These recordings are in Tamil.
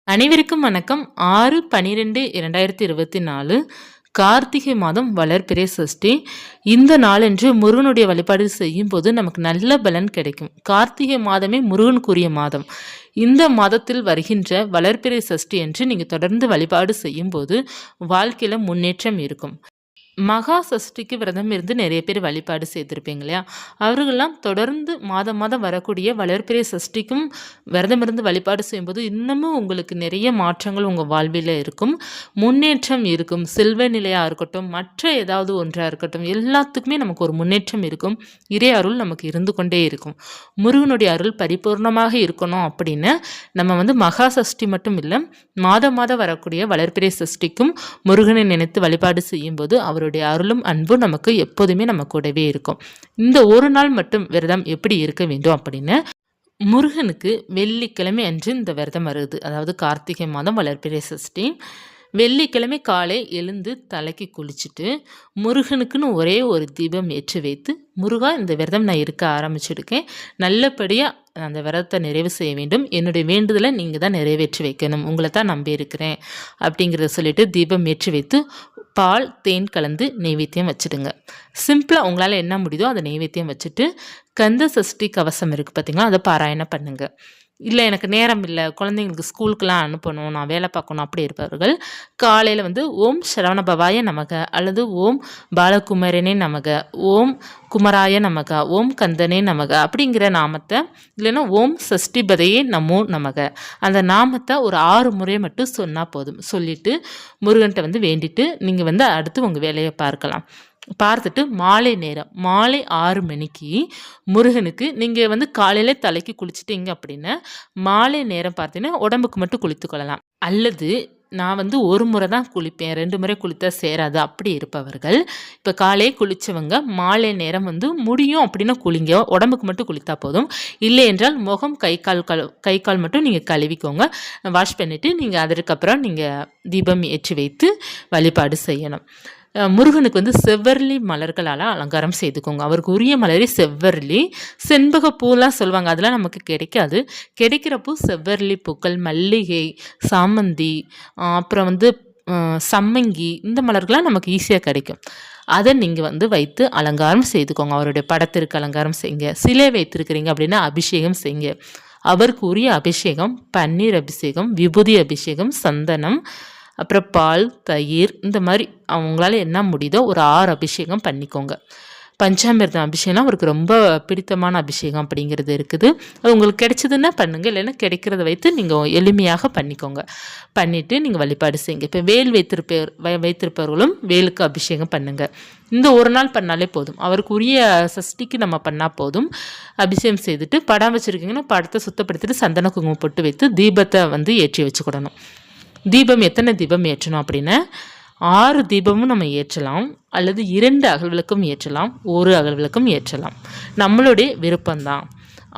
அனைவருக்கும் வணக்கம். 6/12/2024 கார்த்திகை மாதம் வளர்பிறை சஷ்டி. இந்த நாளன்று முருகனுடைய வழிபாடு செய்யும் போது நமக்கு நல்ல பலன் கிடைக்கும். கார்த்திகை மாதமே முருகனுக்குரிய மாதம். இந்த மாதத்தில் வருகின்ற வளர்பிறை சஷ்டி என்று நீங்கள் தொடர்ந்து வழிபாடு செய்யும் போது வாழ்க்கையில் முன்னேற்றம் இருக்கும். மகா சஷ்டிக்கு விரதம் இருந்து நிறைய பேர் வழிபாடு செய்திருப்பீங்க இல்லையா? அவர்களெல்லாம் தொடர்ந்து மாதம் மாதம் வரக்கூடிய வளர்பிறை சஷ்டிக்கும் விரதம் இருந்து வழிபாடு செய்யும்போது இன்னமும் உங்களுக்கு நிறைய மாற்றங்கள் உங்கள் வாழ்வில் இருக்கும், முன்னேற்றம் இருக்கும். செல்வ நிலையாக இருக்கட்டும், மற்ற ஏதாவது ஒன்றாக இருக்கட்டும், எல்லாத்துக்குமே நமக்கு ஒரு முன்னேற்றம் இருக்கும். இறை அருள் நமக்கு இருந்து கொண்டே இருக்கும். முருகனுடைய அருள் பரிபூர்ணமாக இருக்கணும் அப்படின்னு நம்ம மகா சஷ்டி மட்டும் இல்லை, மாதம் மாதம் வரக்கூடிய வளர்பிறை சஷ்டிக்கும் முருகனை நினைத்து வழிபாடு செய்யும்போது அவருடைய அருளும் அன்பும் நமக்கு எப்போதுமே நம்ம கூடவே இருக்கும். இந்த ஒரு நாள் மட்டும் விரதம் எப்படி இருக்க வேண்டும் அப்படின்னு முருகனுக்கு வெள்ளிக்கிழமை அன்று இந்த விரதம் வருது. அதாவது கார்த்திகை மாதம் வளர்பிறை சஷ்டி. வெள்ளிக்கிழமை காலை எழுந்து தலைக்கு குளிச்சுட்டு முருகனுக்குன்னு ஒரே ஒரு தீபம் ஏற்றி வைத்து, முருகா இந்த விரதம் நான் இருக்க ஆரம்பிச்சிருக்கேன், நல்லபடியாக அந்த விரதத்தை நிறைவு செய்ய வேண்டும், என்னுடைய வேண்டுதலை நீங்கள் தான் நிறைவேற்றி வைக்கணும், உங்களை தான் நம்பி இருக்கிறேன் அப்படிங்கிறத சொல்லிட்டு தீபம் ஏற்றி வைத்து பால் தேன் கலந்து நெய்வேத்தியம் வச்சுடுங்க. சிம்பிளாக உங்களால் என்ன முடியுதோ அதை நெய்வேத்தியம் வச்சுட்டு கந்த சஷ்டி கவசம் இருக்குது பார்த்திங்களா, அதை பாராயணம் பண்ணுங்கள். இல்லை எனக்கு நேரம் இல்லை, குழந்தைங்களுக்கு ஸ்கூலுக்கெலாம் அனுப்பணும், நான் வேலை பார்க்கணும் அப்படி இருப்பவர்கள் காலையில் ஓம் சரவணபவாய நமக அல்லது ஓம் பாலகுமரனே நமக, ஓம் குமராய நமக, ஓம் கந்தனே நமக அப்படிங்கிற நாமத்தை, இல்லைன்னா ஓம் சஷ்டிபதையே நமோ நமக, அந்த நாமத்தை ஒரு 6 முறை மட்டும் சொன்னால் போதும். சொல்லிவிட்டு முருகன்கிட்ட வேண்டிட்டு நீங்கள் அடுத்து உங்கள் வேலையை பார்க்கலாம். பார்த்துட்டு மாலை நேரம் மாலை 6 மணிக்கு முருகனுக்கு நீங்கள் காலையில் தலைக்கு குளிச்சிட்டிங்க அப்படின்னா மாலை நேரம் பார்த்தீங்கன்னா உடம்புக்கு மட்டும் குளித்து கொள்ளலாம். அல்லது நான் ஒரு முறை தான் குளிப்பேன், 2 முறை குளித்தா சேராது அப்படி இருப்பவர்கள் இப்போ காலையே குளித்தவங்க மாலை நேரம் முடியும் அப்படின்னா குளிங்க, உடம்புக்கு மட்டும் குளித்தா போதும். இல்லை என்றால் முகம் கை கால் மட்டும் நீங்கள் கழுவிக்கோங்க, வாஷ் பண்ணிவிட்டு நீங்கள் அதற்கப்புறம் நீங்கள் தீபம் ஏற்றி வைத்து வழிபாடு செய்யணும். முருகனுக்கு செவ்வரளி மலர்களால் அலங்காரம் செய்துக்கோங்க. அவருக்கு உரிய மலரே செவ்வரளி, செண்பகப்பூலாம் சொல்லுவாங்க, அதெல்லாம் நமக்கு கிடைக்காது. கிடைக்கிற பூ செவ்வரளி பூக்கள், மல்லிகை, சாமந்தி, அப்புறம் சம்மங்கி, இந்த மலர்கள்லாம் நமக்கு ஈஸியாக கிடைக்கும். அதை நீங்கள் வைத்து அலங்காரம் செய்துக்கோங்க. அவருடைய படத்திற்கு அலங்காரம் செய்யுங்க. சிலை வைத்திருக்கிறீங்க அப்படின்னா அபிஷேகம் செய்யுங்க. அவருக்கு உரிய அபிஷேகம் பன்னீர் அபிஷேகம், விபூதி அபிஷேகம், சந்தனம், அப்புறம் பால், தயிர், இந்த மாதிரி அவங்களால என்ன முடியுதோ ஒரு 6 அபிஷேகம் பண்ணிக்கோங்க. பஞ்சாமிர்தம் அபிஷேகம் அவருக்கு ரொம்ப பிடித்தமான அபிஷேகம் அப்படிங்கிறது இருக்குது. அது உங்களுக்கு கிடைச்சதுன்னா பண்ணுங்கள், இல்லைன்னா கிடைக்கிறத வைத்து நீங்கள் எளிமையாக பண்ணிக்கோங்க. பண்ணிவிட்டு நீங்கள் வழிபாடு செய்யுங்க. இப்போ வேல் வைத்திருப்பவர்களும் வேலுக்கு அபிஷேகம் பண்ணுங்கள். இந்த ஒரு நாள் பண்ணாலே போதும், அவருக்கு உரிய சஷ்டிக்கு நம்ம பண்ணால் போதும். அபிஷேகம் செய்துட்டு படம் வச்சுருக்கீங்கன்னா படத்தை சுத்தப்படுத்திட்டு சந்தன குங்குமம் போட்டு வைத்து தீபத்தை ஏற்றி வச்சுக்கிடணும். தீபம் எத்தனை தீபம் ஏற்றணும் அப்படின்னா 6 தீபமும் நம்ம ஏற்றலாம், அல்லது 2 அகல் விளக்கும் ஏற்றலாம், 1 அகல் விளக்கும் ஏற்றலாம், நம்மளுடைய விருப்பம்தான்.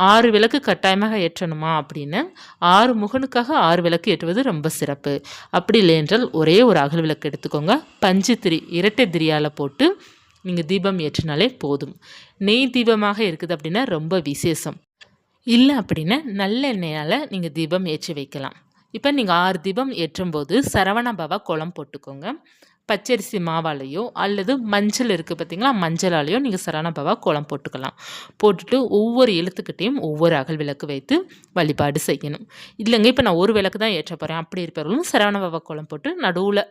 6 விளக்கு கட்டாயமாக ஏற்றணுமா அப்படின்னு 6 முகனுக்காக 6 விளக்கு ஏற்றுவது ரொம்ப சிறப்பு. அப்படி இல்லை என்றால் ஒரே ஒரு அகல் விளக்கு எடுத்துக்கோங்க, பஞ்சு திரி இரட்டை திரியால் போட்டு நீங்கள் தீபம் ஏற்றினாலே போதும். நெய் தீபமாக இருக்குது அப்படின்னா ரொம்ப விசேஷம். இல்லை அப்படின்னா நல்லெண்ணெயால் நீங்கள் தீபம் ஏற்றி வைக்கலாம். இப்போ நீங்கள் 6 தீபம் ஏற்றும்போது சரவணபவா கோலம் போட்டுக்கோங்க. பச்சரிசி மாவாலேயோ அல்லது மஞ்சள் இருக்குது பார்த்திங்களா, மஞ்சளாலேயோ நீங்கள் சரவணபவா கோலம் போட்டுக்கலாம். போட்டுட்டு ஒவ்வொரு எழுத்துக்கிட்டையும் ஒவ்வொரு அகல் விளக்கு வைத்து வழிபாடு செய்யணும். இல்லைங்க இப்போ நான் ஒரு விளக்கு தான் ஏற்ற போகிறேன் அப்படி இருப்பவர்களும் சரவணபவா கோலம் போட்டு நடுவில்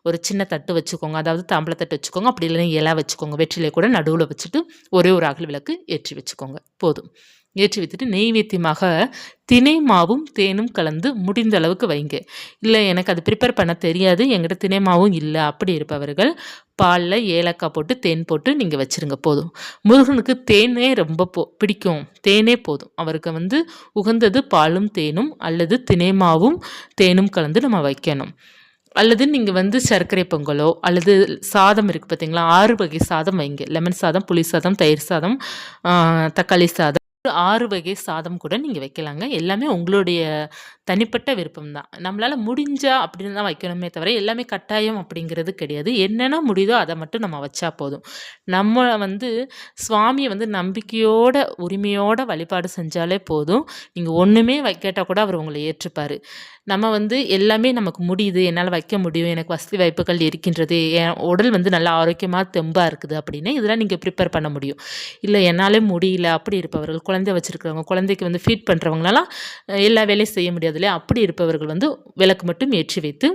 ஒரு சின்ன தட்டு வச்சுக்கோங்க, அதாவது தாம்பளத்தட்டு வச்சுக்கோங்க, அப்படி இல்லைன்னா இலை வச்சுக்கோங்க, வெற்றிலை கூட நடுவில் வச்சுட்டு ஒரே ஒரு அகல் விளக்கு ஏற்றி வச்சுக்கோங்க போதும். ஏற்றி வைத்துட்டு நெய்வேத்தியமாக தினை மாவும் தேனும் கலந்து முடிந்த அளவுக்கு வைங்க. இல்லை எனக்கு அது ப்ரிப்பேர் பண்ண தெரியாது, என்கிட்ட தினை மாவும் இல்லை அப்படி இருப்பவர்கள் பாலில் ஏலக்காய் போட்டு தேன் போட்டு நீங்கள் வச்சுருங்க போதும். முருகனுக்கு தேனே ரொம்ப பிடிக்கும், தேனே போதும். அவருக்கு உகந்தது பாலும் தேனும் அல்லது தினை மாவும் தேனும் கலந்து நம்ம வைக்கணும். அல்லது நீங்கள் சர்க்கரை பொங்கலோ அல்லது சாதம் இருக்குது பார்த்தீங்களா, 6 வகை சாதம் வைங்க. லெமன் சாதம், புளி சாதம், தயிர் சாதம், தக்காளி சாதம், 6 வகை சாதம் கூட நீங்க வைக்கலாங்க. எல்லாமே உங்களுடைய தனிப்பட்ட விருப்பம் தான். நம்மளால முடிஞ்சா அப்படின்னு தான் வைக்கணுமே தவிர, எல்லாமே கட்டாயம் அப்படிங்கிறது கிடையாது. என்னென்ன முடியுதோ அத மட்டும் நம்ம வச்சா போதும். நம்ம வந்து சுவாமிய வந்து நம்பிக்கையோட, உரிமையோட வழிபாடு செஞ்சாலே போதும். நீங்க ஒண்ணுமே வைக்காட்டா கூட அவர் உங்கள ஏற்றுப்பாரு. நம்ம வந்து எல்லாமே நமக்கு முடியுது, என்னால வைக்க முடியும், எனக்கு வசதி வாய்ப்புகள் இருக்கின்றது, என் உடல் வந்து நல்லா ஆரோக்கியமா, தெம்பா இருக்குது அப்படின்னா, இதெல்லாம் நீங்க ப்ரிப்பேர் பண்ண முடியும். இல்ல என்னாலே முடியல அப்படி இருப்பவர்கள், குழந்தை வச்சிருக்கிறவங்க, குழந்தைக்கு வந்து ஃபீட் பண்றவங்கலாம் எல்லா வேலையும் செய்ய முடியாது இல்லையா? அப்படி இருப்பவர்கள் வந்து விளக்கு மட்டும் ஏற்றி வைத்து,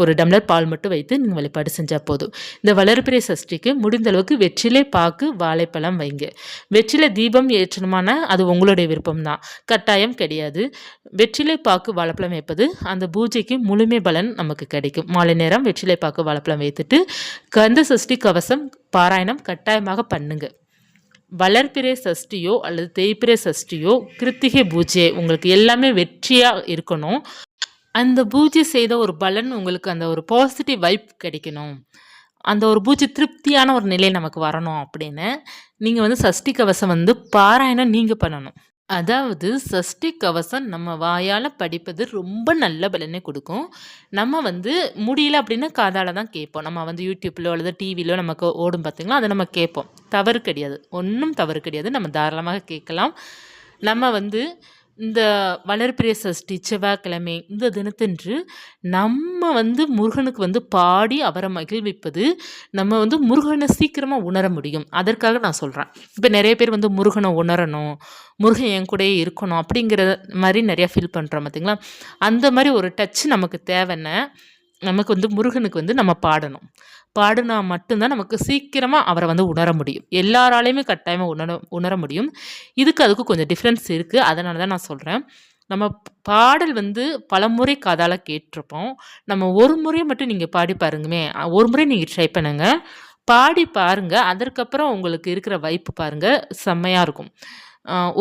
ஒரு டம்ளர் பால் மட்டும் வைத்து நீங்க வழிபாடு செஞ்சா போதும். இந்த வளர்பிறை சஷ்டிக்கு முடிந்த அளவுக்கு வெற்றிலை பாக்கு, வாழைப்பழம் வைங்க. வெற்றிலை தீபம் ஏற்றணுமானா அது உங்களுடைய விருப்பம் தான். கட்டாயம் கிடையாது. வெற்றிலை பாக்கு, வாழைப்பழம் வைப்பது அந்த பூஜைக்கு முழுமை பலன் நமக்கு கிடைக்கும். மாலை நேரம் வெற்றிலை பாக்கு, வாழைப்பழம் வைத்துட்டு கந்த சஷ்டி கவசம் பாராயணம் கட்டாயமாக பண்ணுங்க. வளர்பிறை சஷ்டியோ அல்லது தேய்பிறை சஷ்டியோ கிருத்திகை பூஜை உங்களுக்கு எல்லாமே வெற்றியா இருக்கணும். அந்த பூஜை செய்த ஒரு பலன் உங்களுக்கு அந்த ஒரு பாசிட்டிவ் வைப் கிடைக்கணும். அந்த ஒரு பூஜை திருப்தியான ஒரு நிலை நமக்கு வரணும் அப்படின்னு நீங்க வந்து சஷ்டி கவசம் வந்து பாராயணம் நீங்க பண்ணணும். அதாவது சஷ்டி கவசம் நம்ம வாயால படிப்பது ரொம்ப நல்ல பலனை கொடுக்கும். நம்ம வந்து முடியல அப்படின்னா காதால தான் கேட்போம். நம்ம வந்து யூடியூப்லயோ அல்லது டிவிலயோ நமக்கு ஓடும் பார்த்தீங்களா, அத நம்ம கேட்போம். தவறு கிடையாது. ஒண்ணும் தவறு கிடையாது. நம்ம தாராளமாக கேட்கலாம். நம்ம வந்து இந்த வளர்பிறை சஷ்டி செவ்வாய்க்கிழமை இந்த தினத்தன்று நம்ம வந்து முருகனுக்கு வந்து பாடி அவரை மகிழ்விப்பது நம்ம வந்து முருகனை சீக்கிரமா உணர முடியும். அதற்காக நான் சொல்றேன். இப்ப நிறைய பேர் வந்து முருகனை உணரணும், முருகன் என் கூடயே இருக்கணும் அப்படிங்கிற மாரி நிறைய ஃபீல் பண்றோம் பார்த்தீங்களா? அந்த மாரி ஒரு டச் நமக்கு தேவைன்னா, நமக்கு வந்து முருகனுக்கு வந்து நம்ம பாடணும். பாடுனா மட்டும்தான் நமக்கு சீக்கிரமா அவரை வந்து உணர முடியும். எல்லாராலயுமே கட்டாயமா உணர முடியும். இதுக்கு அதுக்கும் கொஞ்சம் டிஃப்ரென்ஸ் இருக்கு. அதனால தான் நான் சொல்றேன். நம்ம பாடல் வந்து பலமுறை காதால கேட்டிருப்போம். நம்ம ஒரு முறை மட்டும் நீங்க பாடி பாருங்கமே. ஒரு முறை நீங்க ட்ரை பண்ணுங்க. பாடி பாருங்க. அதற்கப்புறம் உங்களுக்கு இருக்கிற வைப் பாருங்க. செம்மையா இருக்கும்.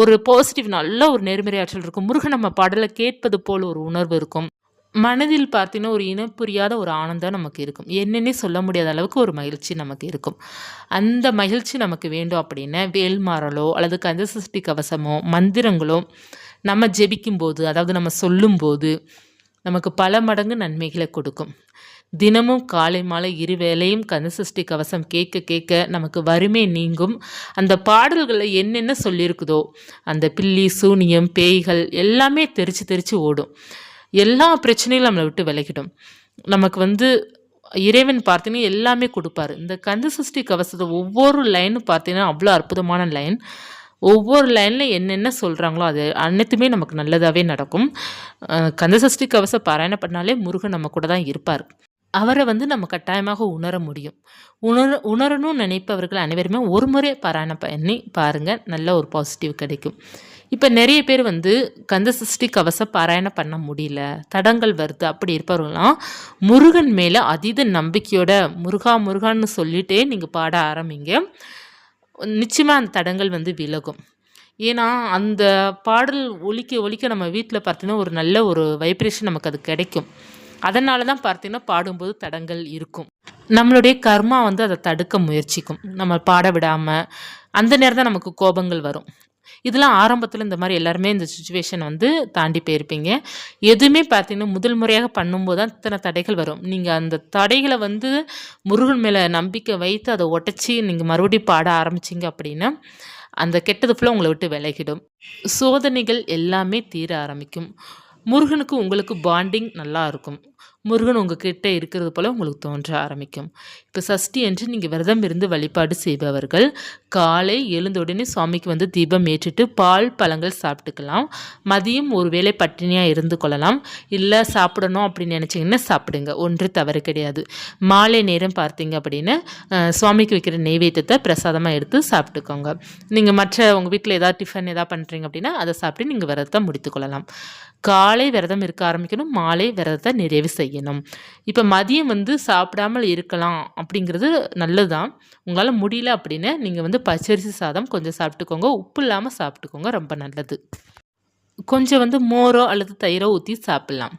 ஒரு பாசிட்டிவ் நல்ல ஒரு நேர்மறை ஆற்றல் இருக்கும். முருகன் நம்ம பாடல கேட்பது போல ஒரு உணர்வு இருக்கும். மனதில் பார்த்தீங்கன்னா, ஒரு இனம் புரியாத ஒரு ஆனந்தம் நமக்கு இருக்கும். என்னன்னே சொல்ல முடியாத அளவுக்கு ஒரு மகிழ்ச்சி நமக்கு இருக்கும். அந்த மகிழ்ச்சி நமக்கு வேண்டும் அப்படின்னா, வேல்மாறலோ அல்லது கந்தசஷ்டி கவசமோ, மந்திரங்களோ நம்ம ஜெபிக்கும்போது, அதாவது நம்ம சொல்லும்போது, நமக்கு பல மடங்கு நன்மைகளை கொடுக்கும். தினமும் காலை, மாலை இருவேளையும் கந்தசஷ்டி கவசம் கேட்க கேட்க நமக்கு வறுமை நீங்கும். அந்த பாடல்கள்ல என்னென்ன சொல்லியிருக்குதோ, அந்த பில்லி, சூனியம், பேய்கள் எல்லாமே தெறிச்சு தெறிச்சு ஓடும். எல்லா பிரச்சனையும் நம்மளை விட்டு விலகிடும். நமக்கு வந்து இறைவன் பார்த்தீங்கன்னா எல்லாமே கொடுப்பாரு. இந்த கந்தசஷ்டி கவசத்தை ஒவ்வொரு லைனும் பார்த்தீங்கன்னா அவ்வளோ அற்புதமான லைன். ஒவ்வொரு லைன்ல என்னென்ன சொல்றாங்களோ அது அனைத்துமே நமக்கு நல்லதாவே நடக்கும். கந்தசஷ்டி கவச பாராயணம் பண்ணாலே முருகன் நம்ம கூட தான் இருப்பார். அவரை வந்து நம்ம கட்டாயமாக உணர முடியும். உணரணும்னு நினைப்பவர்கள் அனைவருமே ஒரு முறை பாராயணம் பண்ணி பாருங்க. நல்ல ஒரு பாசிட்டிவ் கிடைக்கும். இப்போ நிறைய பேர் வந்து கந்தசஷ்டி கவச பாராயணம் பண்ண முடியல, தடங்கள் வருது அப்படி இருப்பவர்கள்லாம் முருகன் மேலே அதீத நம்பிக்கையோட முருகா முருகான்னு சொல்லிட்டே நீங்கள் பாட ஆரம்பிங்க. நிச்சயமாக அந்த தடங்கள் வந்து விலகும். ஏன்னா அந்த பாடல் ஒலிக்க ஒலிக்க நம்ம வீட்டில் பார்த்தீங்கன்னா ஒரு நல்ல ஒரு வைப்ரேஷன் நமக்கு அது கிடைக்கும். அதனால தான் பார்த்தீங்கன்னா பாடும்போது தடங்கள் இருக்கும். நம்மளுடைய கர்மா வந்து அதை தடுக்க முயற்சிக்கும். நம்ம பாட விடாமல் அந்த நேரம் தான் நமக்கு கோபங்கள் வரும். இதெல்லாம் ஆரம்பத்தில் இந்த மாதிரி எல்லாருமே இந்த சுச்சுவேஷன் வந்து தாண்டி போயிருப்பீங்க. எதுவுமே பார்த்தீங்கன்னா முதல் முறையாக பண்ணும்போது தான் இத்தனை தடைகள் வரும். நீங்கள் அந்த தடைகளை வந்து முருகன் மேலே நம்பிக்கை வைத்து அதை உடச்சி நீங்கள் மறுபடியும் பாட ஆரம்பிச்சிங்க அப்படின்னா அந்த கெட்டது ஃபுல்லாக உங்களை விட்டு விலகிடும். சோதனைகள் எல்லாமே தீர ஆரம்பிக்கும். முருகனுக்கு உங்களுக்கு பாண்டிங் நல்லா இருக்கும். முருகன் உங்ககிட்ட இருக்கிறது போல உங்களுக்கு தோன்ற ஆரம்பிக்கும். இப்போ சஷ்டி அன்று நீங்கள் விரதம் இருந்து வழிபாடு செய்பவர்கள் காலை எழுந்த உடனே சுவாமிக்கு வந்து தீபம் ஏற்றிட்டு பால் பழங்கள் சாப்பிட்டுக்கலாம். மதியம் ஒரு வேளை பட்டினியாக இருந்து கொள்ளலாம். இல்லை சாப்பிடணும் அப்படின்னு நினச்சிங்கன்னா சாப்பிடுங்க, ஒன்று தவறு கிடையாது. மாலை நேரம் பார்த்தீங்க அப்படின்னு சுவாமிக்கு வைக்கிற நெய்வேத்தியத்தை பிரசாதமாக எடுத்து சாப்பிட்டுக்கோங்க. நீங்கள் மற்ற உங்கள் வீட்டில் ஏதாவது டிஃபன் ஏதாவது பண்ணுறீங்க அப்படின்னா அதை சாப்பிட்டு நீங்கள் விரதத்தை முடித்துக்கொள்ளலாம். காலை விரதம் இருக்க ஆரம்பிக்கணும், மாலை விரதத்தை நிறைவு செய்யணும். இப்போ மதியம் வந்து சாப்பிடாமல் இருக்கலாம் அப்படிங்கிறது நல்லது தான். உங்களால் முடியல அப்படின்னு நீங்கள் வந்து பச்சரிசி சாதம் கொஞ்சம் சாப்பிட்டுக்கோங்க, உப்பு இல்லாமல் சாப்பிட்டுக்கோங்க, ரொம்ப நல்லது. கொஞ்சம் வந்து மோரோ அல்லது தயிரோ ஊற்றி சாப்பிட்லாம்.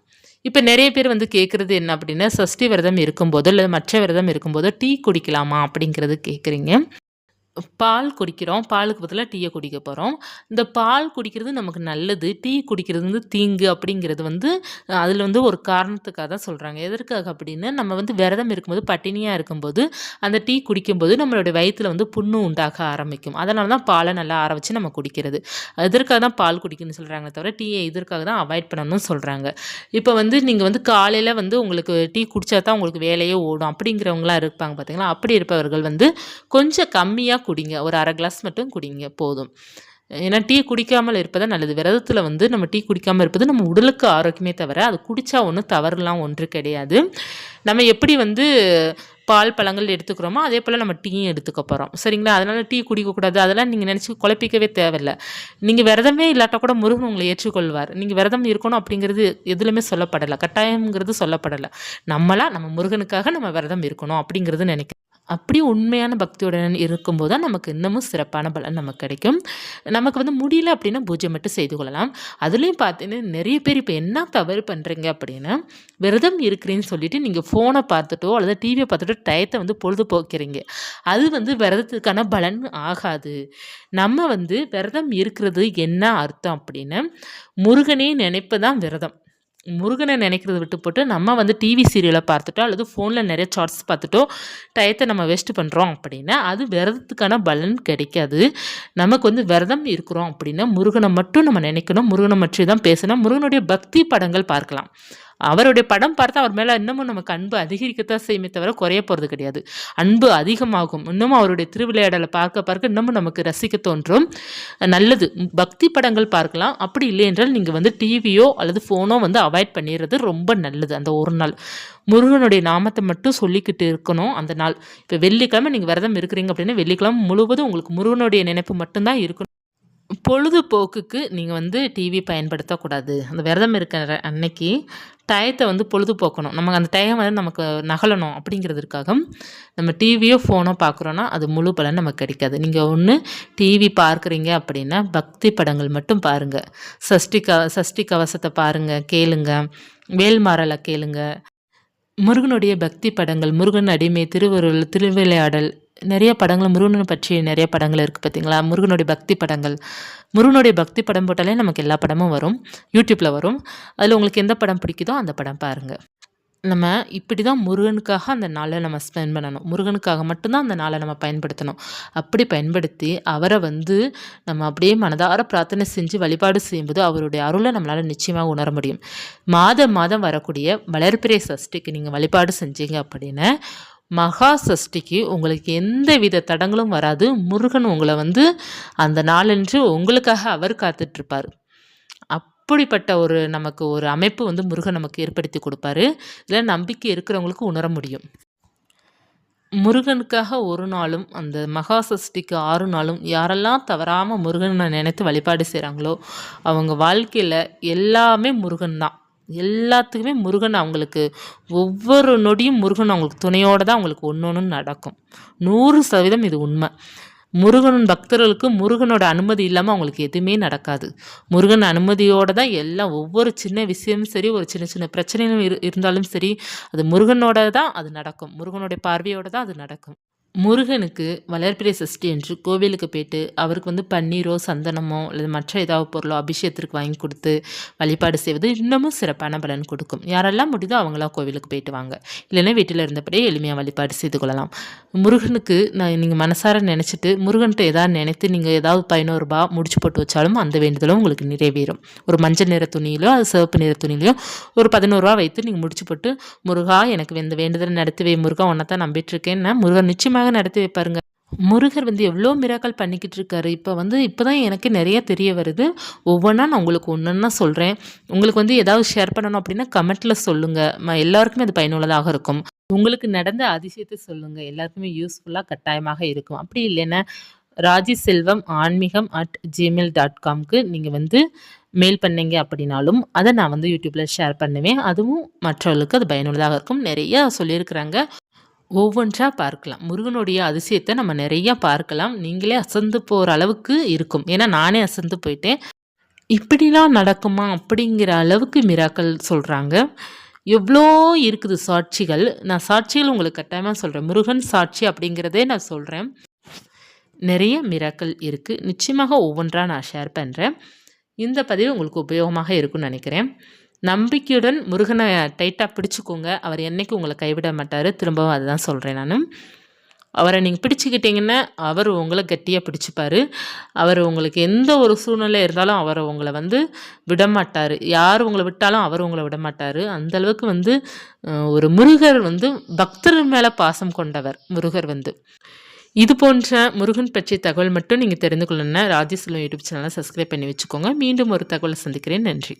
இப்போ நிறைய பேர் வந்து கேட்குறது என்ன அப்படின்னா, சஷ்டி விரதம் இருக்கும்போதோ இல்லை மற்ற விரதம் இருக்கும்போதோ டீ குடிக்கலாமா அப்படிங்கிறது கேட்குறீங்க. பால் குடிக்கிறோம். பாலுக்கு பதிலா டீய குடிக்க போறோம். இந்த பால் குடிக்கிறது நமக்கு நல்லது. டீ குடிக்கிறது வந்து தீங்கு அப்படிங்கிறது வந்து அதில வந்து ஒரு காரணத்துக்காக தான் சொல்றாங்க. எதற்காக அப்படின்னு நம்ம வந்து விரதம் இருக்கும்போது, பட்டினியா இருக்கும்போது, அந்த டீ குடிக்கும்போது நம்மளுடைய வயித்துல வந்து புண்ணு உண்டாக ஆரம்பிக்கும். அதனால தான் பால நல்லா ஆற வச்சு நம்ம குடிக்கிறது. இதற்காக தான் பால் குடிக்கணும்னு சொல்றாங்களே தவிர, டீய இதற்காக தான் அவாய்ட் பண்ணணும்னு சொல்றாங்க. இப்ப வந்து நீங்க வந்து காலையில வந்து உங்களுக்கு டீ குடிச்சா தான் உங்களுக்கு வேலையே ஓடும் அப்படிங்கிறவங்கலாம் இருப்பாங்க பார்த்தீங்களா? அப்படி இருப்பவர்கள் வந்து கொஞ்சம் கம்மியா குடிங்க. ஒரு 1/2 கிளாஸ் மட்டும் குடிங்க போதும். ஏன்னா டீ குடிக்காமல் இருப்பது நல்லது. விரதத்தில வந்து நம்ம டீ குடிக்காம இருப்பது நம்ம உடலுக்கு ஆரோக்கியமே தவிர, அது குடிச்சா ஒண்ணும் தவறுலாம் ஒன்று கிடையாது. நம்ம எப்படி வந்து பால், பழங்கள் எடுத்துக்கிறோமோ, அதே போல நம்ம டீயும் எடுத்துக்க போறோம். சரிங்களா? அதனால டீ குடிக்கக்கூடாது. அதெல்லாம் நீங்க நெனச்சு குழப்பிக்கவே தேவையில்ல. நீங்க விரதமே இல்லாட்டா கூட முருகன் உங்கள ஏற்றுக்கொள்வார். நீங்க விரதம் இருக்கணும் அப்படிங்கிறது எதுலயுமே சொல்லப்படல. கட்டாயம்ங்கிறது சொல்லப்படல. நம்ம முருகனுக்காக நம்ம விரதம் இருக்கணும் அப்படிங்கிறது நெனைக்கிறேன். அப்படி உண்மையான பக்தியுடன் இருக்கும்போது தான் நமக்கு இன்னமும் சிறப்பான பலன் நமக்கு கிடைக்கும். நமக்கு வந்து முடியல அப்படின்னா பூஜை மட்டும் செய்து கொள்ளலாம். அதுலயும் பார்த்தீங்கன்னா, நெறைய பேர் இப்ப என்ன தவறு பண்றீங்க அப்படின்னா, விரதம் இருக்கிறேன்னு சொல்லிட்டு நீங்க ஃபோன பார்த்துட்டோ, அல்லது டிவிய பார்த்துட்டோ டயத்த வந்து பொழுதுபோக்கிறீங்க. அது வந்து விரதத்துக்கான பலன் ஆகாது. நம்ம வந்து விரதம் இருக்கிறது என்ன அர்த்தம் அப்படின்னு, முருகனே நினைப்பு தான் விரதம். முருகன நினைக்கிறத விட்டு போட்டு, நம்ம வந்து டிவி சீரியல பார்த்துட்டோ, அல்லது ஃபோன்ல நெறைய ஷார்ட்ஸ் பார்த்துட்டோ, டயத்த நம்ம வேஸ்ட் பண்றோம் அப்படின்னா, அது விரதத்துக்கான பலன் கிடைக்காது. நமக்கு வந்து விரதம் இருக்கிறோம் அப்படின்னா, முருகன மட்டும் நம்ம நினைக்கணும். முருகன பற்றி தான் பேசணும். முருகனுடைய பக்தி படங்கள் பார்க்கலாம். அவருடைய படம் பார்த்தா அவர் மேல இன்னமும் நமக்கு அன்பு அதிகரிக்கத்தான் செய்யுமே தவிர குறைய போறது கிடையாது. அன்பு அதிகமாகும். இன்னமும் அவருடைய திருவிளையாடல பார்க்க பார்க்க இன்னமும் நமக்கு ரசிக்க தோன்றும். நல்லது. பக்தி படங்கள் பார்க்கலாம். அப்படி இல்லை என்றால் நீங்க வந்து டிவியோ அல்லது ஃபோனோ வந்து அவாய்ட் பண்ணிறது ரொம்ப நல்லது. அந்த ஒரு நாள். முருகனுடைய நாமத்த மட்டும் சொல்லிக்கிட்டு இருக்கணும் அந்த நாள். இப்ப வெள்ளிக்கிழமை நீங்க விரதம் இருக்கிறீங்க அப்படின்னா, வெள்ளிக்கிழமை முழுவதும் உங்களுக்கு முருகனுடைய நினைப்பு மட்டும் தான் இருக்கணும். பொழுதுபோக்குக்கு நீங்க வந்து டிவி பயன்படுத்தக்கூடாது. அந்த விரதம் இருக்கிற அன்னைக்கு டயத்த வந்து பொழுதுபோக்கணும். நமக்கு அந்த டயம் வந்து நமக்கு நகலணும் அப்படிங்கிறதுக்காக நம்ம டிவியோ, ஃபோனோ பார்க்குறோன்னா, அது முழு பலன் நமக்கு கிடைக்காது. நீங்க ஒண்ணு டிவி பார்க்குறீங்க அப்படின்னா, பக்தி படங்கள் மட்டும் பாருங்க. சஷ்டி கவசத்த பாருங்க, கேளுங்க. வேல்மாறல கேளுங்க. முருகனுடைய பக்தி படங்கள், முருகன் அடிமை, திருவருள், திருவிளையாடல் நெறைய படங்கள் முருகன பற்றி நெறைய படங்கள் இருக்கு பார்த்தீங்களா? முருகனுடைய பக்தி படங்கள். முருகனுடைய பக்தி படம் போட்டாலே நமக்கு எல்லா படமும் வரும். YouTubeல வரும். அதில உங்களுக்கு எந்த படம் பிடிக்குதோ அந்த படம் பாருங்க. நம்ம இப்படி தான் முருகனுக்காக அந்த நாள நம்ம ஸ்பெண்ட் பண்ணணும். முருகனுக்காக மட்டும் தான் அந்த நாள நம்ம பயன்படுத்தணும். அப்படி பயன்படுத்தி அவர வந்து நம்ம அப்படியே மனதார பிரார்த்தனை செஞ்சு வழிபாடு செய்யும்போது, அவருடைய அருள நம்மளால நிச்சயமா உணர முடியும். மாதம் மாதம் வரக்கூடிய வளர்பிறை சஷ்டிக்கு நீங்க வழிபாடு செஞ்சீங்க அப்படின்னா, மகா சஷ்டிக்கு உங்களுக்கு எந்தவித தடங்களும் வராது. முருகன் உங்கள வந்து அந்த நாளன்று உங்களுக்காக அவர் காத்துட்ருப்பாரு. அப்படிப்பட்ட ஒரு நமக்கு ஒரு அமைப்பு வந்து முருகன் நமக்கு ஏற்படுத்தி குடுப்பாரு. இதில நம்பிக்கை இருக்கிறவங்களுக்கு உணர முடியும். முருகனுக்காக ஒரு நாளும், அந்த மகா சஷ்டிக்கு 6 நாளும் யாரெல்லாம் தவறாம முருகன நினைத்து வழிபாடு செய்றாங்களோ, அவங்க வாழ்க்கையில எல்லாமே முருகன் தான். எல்லாத்துக்குமே முருகன் அவங்களுக்கு ஒவ்வொரு நொடியும் முருகன் அவங்களுக்கு துணையோட தான் அவங்களுக்கு ஒண்ணொண்ணும் நடக்கும். 100% இது உண்ம. முருகன் பக்தர்களுக்கு முருகனோட அனுமதி இல்லாம அவங்களுக்கு எதுவுமே நடக்காது. முருகன் அனுமதியோட தான் எல்லாம் ஒவ்வொரு சின்ன விஷயமும் சரி, ஒரு சின்ன சின்ன பிரச்சனைகளும் இருந்தாலும் சரி, அது முருகனோட தான் அது நடக்கும். முருகனுடைய பார்வையோட தான் அது நடக்கும். முருகனுக்கு வளர்பிறை சஷ்டி என்று கோவிலுக்கு போயிட்டு, அவருக்கு வந்து பன்னீரோ, சந்தனமோ அல்லது மற்ற ஏதாவது பொருளோ அபிஷேகத்திற்கு வாங்கி குடுத்து வழிபாடு செய்வது இன்னமும் சிறப்பான பலன் கொடுக்கும். யாரெல்லாம் முடியுதோ அவங்களாம் கோவிலுக்கு போயிட்டு வாங்க. இல்லைன்னா வீட்டில இருந்தபடியே எளிமையா வழிபாடு செய்து கொள்ளலாம். முருகனுக்கு நீங்க மனசார நினைச்சிட்டு, முருகன்ட்ட ஏதாவது நினைத்து நீங்க ஏதாவது ரூ. 11 முடிச்சு போட்டு வச்சாலும் அந்த வேண்டுதலும் உங்களுக்கு நிறைவேறும். ஒரு மஞ்சள் நிற துணியிலோ, அது சிவப்பு நிற துணியிலயோ ஒரு ரூ. 11 வைத்து நீங்க முடிச்சு போட்டு, முருகா எனக்கு இந்த வேண்டுதல நடத்தி வை முருகா உன்ன தான் நம்பிட்டு இருக்கேன்னா, முருகன் நிச்சயமாக நடத்தி வைப்பாருங்க. முருகர் வந்து எவ்வளோ மிராக்கல் பண்ணிக்கிட்டு இருக்காரு. இப்பதான் எனக்கு நெறைய தெரிய வருது. ஒவ்வொன்னா நான் உங்களுக்கு ஒன்னொன்னா சொல்றேன். உங்களுக்கு வந்து ஏதாவது ஷேர் பண்ணணும் அப்படின்னா கமெண்ட்ல சொல்லுங்க. எல்லாருக்குமே அது பயனுள்ளதாக இருக்கும். உங்களுக்கு நடந்த அதிசயத்த சொல்லுங்க. எல்லாருக்குமே யூஸ்ஃபுல்லா கட்டாயமாக இருக்கும். அப்படி இல்லைன்னா ராஜி செல்வம் ஆன்மீகம் @gmail.comக்கு நீங்க வந்து மெயில் பண்ணீங்க அப்படின்னாலும், அத நான் வந்து YouTubeல ஷேர் பண்ணுவேன். அதுவும் மற்றவர்களுக்கு அது பயனுள்ளதாக இருக்கும். நெறைய சொல்லியிருக்கிறாங்க. ஒவ்வொன்றா பார்க்கலாம். முருகனுடைய அதிசயத்த நம்ம நெறைய பார்க்கலாம். நீங்களே அசந்து போற அளவுக்கு இருக்கும். ஏன்னா நானே அசந்து போயிட்டேன். இப்படிலாம் நடக்குமா? அப்படிங்கிற அளவுக்கு மிராக்கள் சொல்றாங்க. எவ்ளோ இருக்குது சாட்சிகள். நான் சாட்சிகள் உங்களுக்கு கட்டாயமா சொல்றேன். முருகன் சாட்சி அப்படிங்கிறதே நான் சொல்றேன். நிறைய மிராக்கள் இருக்குது. நிச்சயமாக ஒவ்வொன்றா நான் ஷேர் பண்ணுறேன். இந்த பதிவு உங்களுக்கு உபயோகமாக இருக்கும்னு நினைக்கிறேன். நம்பிக்கையுடன் முருகனை டைட்டாக பிடிச்சிக்கோங்க. அவர் என்றைக்கும் உங்களை கைவிட மாட்டார். திரும்பவும் அதுதான் சொல்கிறேன் நான். அவரை நீங்கள் பிடிச்சிக்கிட்டிங்கன்னா அவர் உங்களை கட்டியாக பிடிச்சிப்பார். அவர் உங்களுக்கு எந்த ஒரு சூழ்நிலை இருந்தாலும் அவர் உங்களை விடமாட்டார். யார் உங்களை விட்டாலும் அவர் உங்களை விடமாட்டார். அந்தளவுக்கு ஒரு முருகர் பக்தர் மேலே பாசம் கொண்டவர் முருகர். இது போன்ற முருகன் பற்றிய தகவல் மட்டும் நீங்கள் தெரிந்து கொள்ளணும்னா ராஜேஸ்வரம் யூடியூப் சேனலை சப்ஸ்கிரைப் பண்ணி வச்சுக்கோங்க. மீண்டும் ஒரு தகவலை சந்திக்கிறேன். நன்றி.